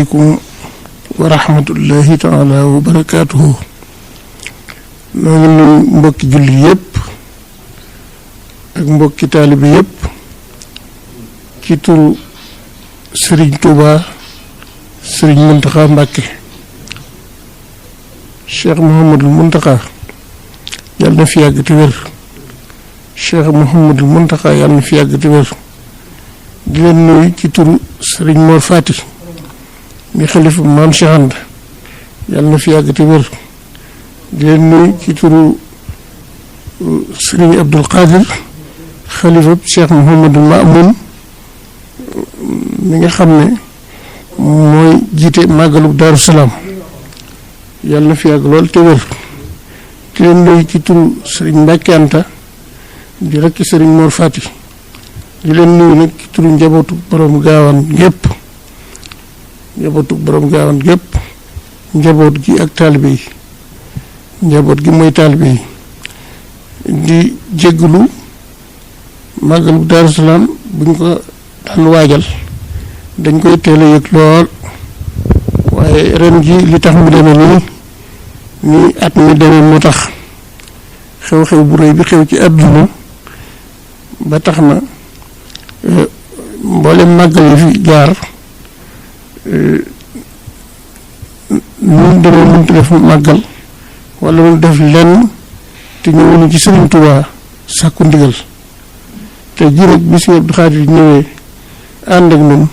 aleykum wa rahmatullahi taala wa barakaatuhu. noo ngi nuyu mbokki julli yépp ak mbokki taalibe yépp ci turu Serigne Touba Serigne Mountakha Mbacké Cheikh Mouhamadul Mountakha yàlla na fi yàgg te wér. Cheikh Mouhamadul Mountakha yàlla na fi yàgg te wér. di leen nuyu ci turu Serigne Mor Fati mi xalifa maam Cheikh Anta yàlla na fi yàgg te wér. di leen nuyu ci turu Serigne Abdul Qadir xalifa Cheikh Mouhamadul Mamoun mi nga xam ne mooy jiite màggalu Daaru Salaam yàlla na fi yàgg lool te wér. di leen nuyu ci turu Serigne Mbacké Anta di rekk Serigne Mor Fati di leen nuyu nag ci turu njabootu borom gaawaan gépp njaboot gi ak taalibe yi njaboot gi mooy taalibe yi di jégglu màggalu Daaru Salaam buñ ko daan waajal dañ koy teel a yëg lool waaye ren ji li tax mu demee nii at mi demee moo tax xew-xew bu rëy bi xew ci àdduna ba tax na mboolem màggal yi fi jaar nun demee mënta def màggal wala mun def lenn te ñëwuñu ci Sëriñ Tuubaa sàkku ndigal te ji nag bi Sëriñ Abdou Khadir ñëwee ànd ak ñun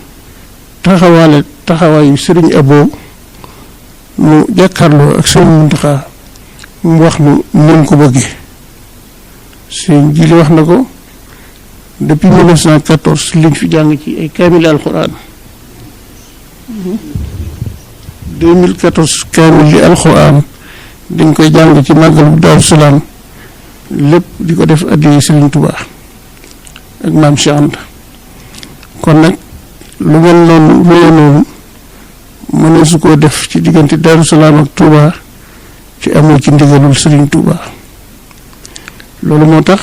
taxawaayu Sëriñ Abo mu jàkkaarloo ak Sëriñ Mountakha mu wax nu nun ko bëggee sëriñ ji li wax na ko depuis 1914 liñ fi jàng ci ay kaamil alxuraan 2014 kaamil li alxuraan dañ koy jàng ci màggalu Daaru Salaam lépp di ko def addiya Sëriñ Tuubaa ak maam Cheikh Anta kon nag lu mel noonu réye noonu mënee su koo def ci diggante Daaru Salaam ak Tuubaa ci amul ci ndigalul Sëriñ Tuubaa loolu moo tax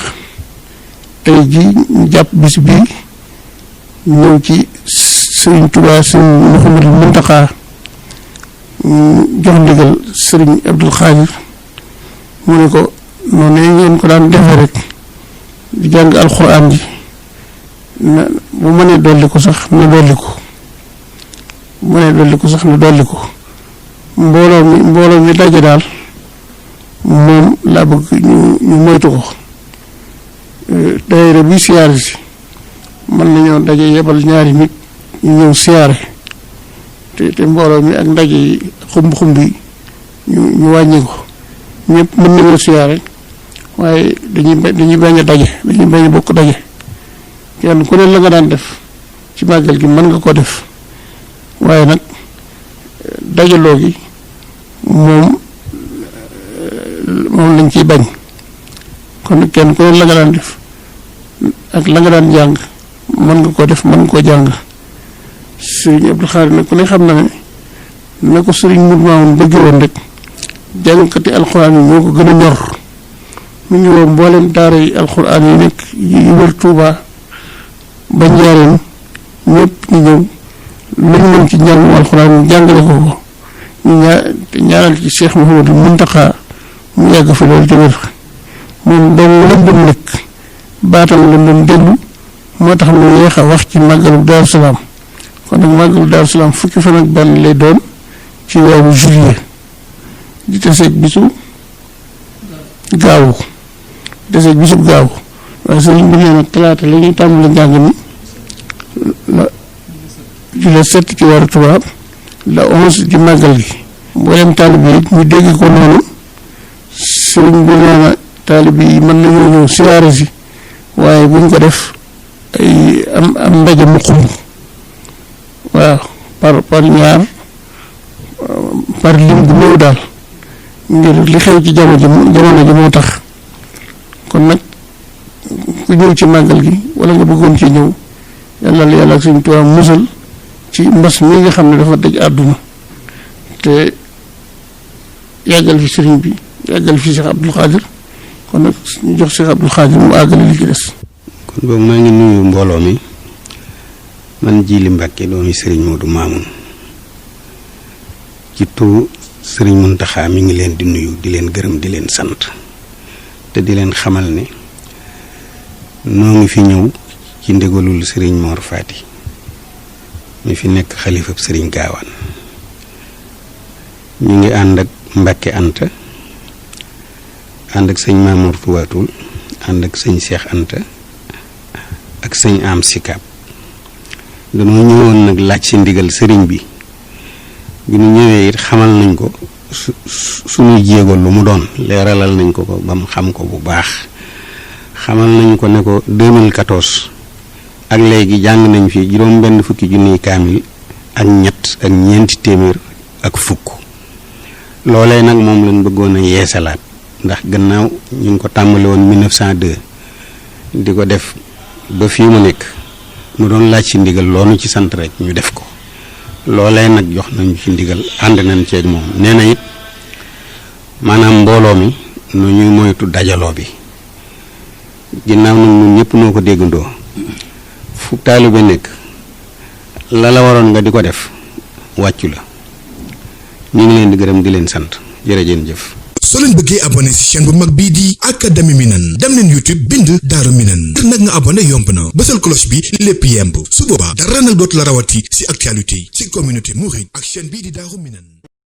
tey ji ñu jàpp bis bi ñëw ci Sëriñ Tuubaa Sëriñ Mouhamadul Mountakha jox ndigal Sëriñ Abdul Xaadir mu ne ko noonu ngeen ko daan defee rek di jàng alxuraan ji na bu mënee dolli ko sax na dolli ko bu mënee dolli ko sax na dolli ko mbooloo mi daje daal moom laa bëgg ñu moytu ko daayira bi siyaare si mën nañoo daje yebal ñaari nit ñu ñëw siyaare te mbooloo mi ak ndaje yi xumb yi ñu wàññi ko ñëpp mën nañoo siyaare waaye dañuy bañ a daje dañuy bañ a bokk daje kenn ku ne la nga daan def ci màggal gi mën nga ko def waaye nag dajaloo gi moom lañ ciy bañ kon kenn ku ne la nga daan def ak la nga daan jàng mën nga ko def mën nga koo jàng Sëriñ Abdou Khadir nag ku ne xam na ne na ko Sëriñ Mourou Mamoun bëgg woon rek jàngkati alxuraan yi ñoo ko gën a ñor mu ngi woo mboolem daara yi alxuraan yi nekk yi wër Tuubaa ba Njaaréem ñëpp ñu ñëw lu ñu mën ci njàngum alxuraan ñu jàngale ko ñaanal ci Cheikh Mouhamadou Mountakha mu yàgg fa loolu te wér moom doon lëndëm nekk baatam lëndëm déglu moo tax mu yeex a wax ci màggalu Daaru Salaam kon nag màggalu Daaru Salaam fukki fan ak benn lay doon ci weeru juillet di teseeg bisu gaawu waaye sëriñ bi nee na talaata la ñuy tàmbali njàng mi la 7 ci weeru tubaab la 11 di màggal gi mboolem taalibe yi ñu dégg ko noonu sëriñ bi nee na taalibe yi mën nañoo ñëw siyaare si waaye buñ ko def ay am ndaje mu xumb waaw par ñaar par lim bu néew daal ngir li xew ci jamono ji moo tax kon nag ku ñëw ci màggal gi wala nga bëggoon ci ñëw yàlla ak Sëriñ Tuubaa musal ci mbas mi nga xam ne dafa daj àdduna te yàggal fi sëriñ bi yàggal fi Cheikh Abdou Khadir kon nag ñu jox Cheikh Abdou Khadir mu àggale li ci des. kon boobu maa ngi nuyu mbooloo mi man Jili Mbàkke doomi Sëriñ Modou Mamoun ci turu sëriñ Muntaxa mi ngi leen di nuyu di leen gërëm di leen sant te di leen xamal ne noo ngi fi ñëw ci ndigalul sëriñ Mor Fati mi fi nekk xalifab sëriñ Gaawaan ñu ngi ànd ak Mbàkke Anta ànd ak sëñ Mamour Tuwaatul ànd ak sëñ Cheikh Anta ak sëñ Am Sikab dañoo ñëwoon nag laaj si ndigal sëriñ bi ñu ñëwee it xamal nañ ko suñuy jéego lu mu doon leeralal nañ ko ba mu xam ko bu baax xamal nañ ko ne ko 2014 ak léegi jàng nañ fi juróom benn fukki junniy kaamil ak ñett ak ñeenti téeméer ak fukk loolee nag moom lañ bëggoon a yeesalaat ndax gannaaw ñu ngi ko tàmbali woon 1902 di ko def ba fii mu nekk mu doon laaj ci ndigal loonu ci sant rek ñu def ko loolee nag jox nañu ci ndigal ànd nañ ceeg moom nee na it maanaam mbooloo mi nu ñuy moytu dajaloo bi ginnaaw nag ñun ñëpp noo ko déggandoo fu taalibe nekk la waroon nga di ko def wàccu la ñu ngi leen di gërëm di leen sant jërëjëf jëf. soo leen bëggee abonné ci chaîne bu mag bii di Académie Minane dem leen YouTube bind Daaru Minane ngir nag nga abonné yomb na bësal cloche bi lépp yemb su boobaa dara nag dootu la rawati ci actualité ci communauté mouride ak chaîne bii di Daaru Minane.